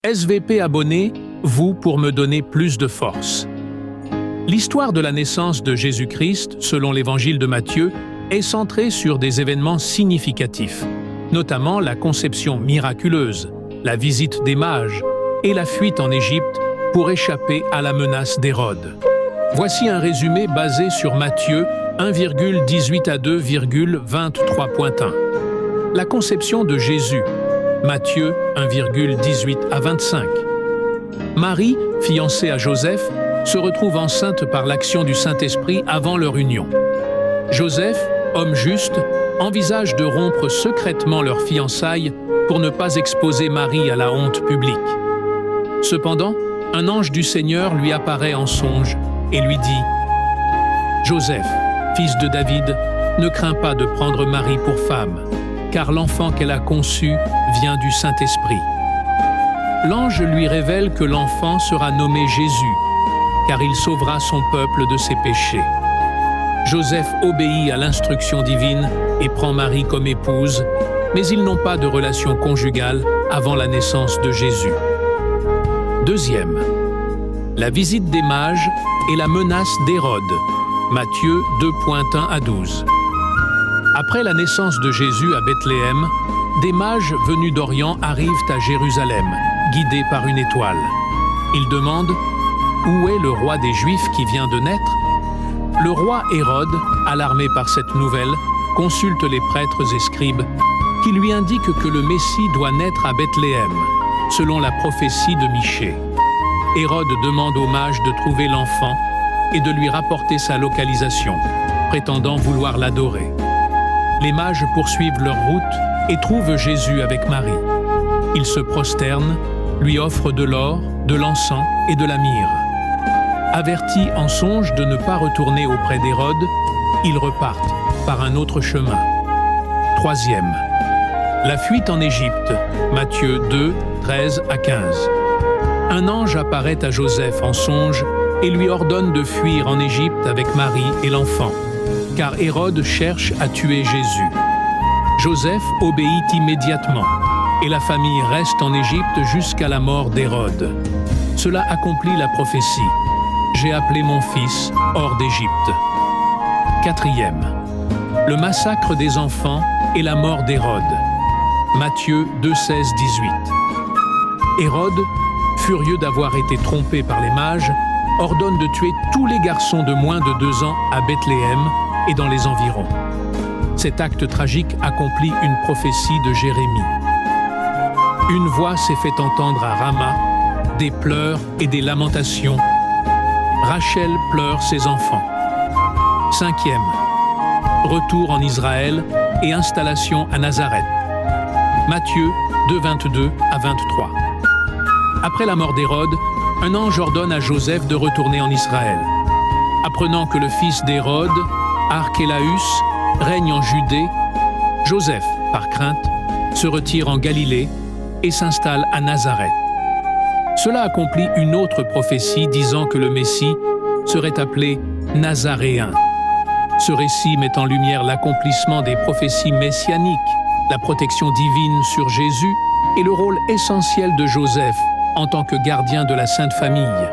SVP abonné, vous pour me donner plus de force. L'histoire de la naissance de Jésus-Christ, selon l'évangile de Matthieu, est centrée sur des événements significatifs, notamment la conception miraculeuse, la visite des mages et la fuite en Égypte pour échapper à la menace d'Hérode. Voici un résumé basé sur Matthieu 1,18 à 2,23.1. La conception de Jésus, Matthieu 1,18 à 25. Marie, fiancée à Joseph, se retrouve enceinte par l'action du Saint-Esprit avant leur union. Joseph, homme juste, envisage de rompre secrètement leur fiançailles pour ne pas exposer Marie à la honte publique. Cependant, un ange du Seigneur lui apparaît en songe et lui dit « Joseph, fils de David, ne crains pas de prendre Marie pour femme, car l'enfant qu'elle a conçu vient du Saint-Esprit. » L'ange lui révèle que l'enfant sera nommé Jésus, car il sauvera son peuple de ses péchés. Joseph obéit à l'instruction divine et prend Marie comme épouse, mais ils n'ont pas de relation conjugale avant la naissance de Jésus. Deuxième, la visite des mages et la menace d'Hérode, Matthieu 2.1 à 12. Après la naissance de Jésus à Bethléem, des mages venus d'Orient arrivent à Jérusalem, guidés par une étoile. Ils demandent « Où est le roi des Juifs qui vient de naître ?» Le roi Hérode, alarmé par cette nouvelle, consulte les prêtres et scribes qui lui indiquent que le Messie doit naître à Bethléem, selon la prophétie de Michée. Hérode demande aux mages de trouver l'enfant et de lui rapporter sa localisation, prétendant vouloir l'adorer. Les mages poursuivent leur route et trouvent Jésus avec Marie. Ils se prosternent, lui offrent de l'or, de l'encens et de la myrrhe. Avertis en songe de ne pas retourner auprès d'Hérode, ils repartent par un autre chemin. Troisième, la fuite en Égypte, Matthieu 2, 13 à 15. Un ange apparaît à Joseph en songe et lui ordonne de fuir en Égypte avec Marie et l'enfant, car Hérode cherche à tuer Jésus. Joseph obéit immédiatement, et la famille reste en Égypte jusqu'à la mort d'Hérode. Cela accomplit la prophétie. J'ai appelé mon fils hors d'Égypte. Quatrième, le massacre des enfants et la mort d'Hérode. Matthieu 2, 16, 18. Hérode, furieux d'avoir été trompé par les mages, ordonne de tuer tous les garçons de moins de 2 ans à Bethléem et dans les environs. Cet acte tragique accomplit une prophétie de Jérémie. Une voix s'est fait entendre à Rama, des pleurs et des lamentations. Rachel pleure ses enfants. Cinquième, retour en Israël et installation à Nazareth. Matthieu 2, 22 à 23. Après la mort d'Hérode, un ange ordonne à Joseph de retourner en Israël. Apprenant que le fils d'Hérode, Archélaüs, règne en Judée, Joseph, par crainte, se retire en Galilée et s'installe à Nazareth. Cela accomplit une autre prophétie disant que le Messie serait appelé Nazaréen. Ce récit met en lumière l'accomplissement des prophéties messianiques, la protection divine sur Jésus et le rôle essentiel de Joseph en tant que gardien de la Sainte Famille.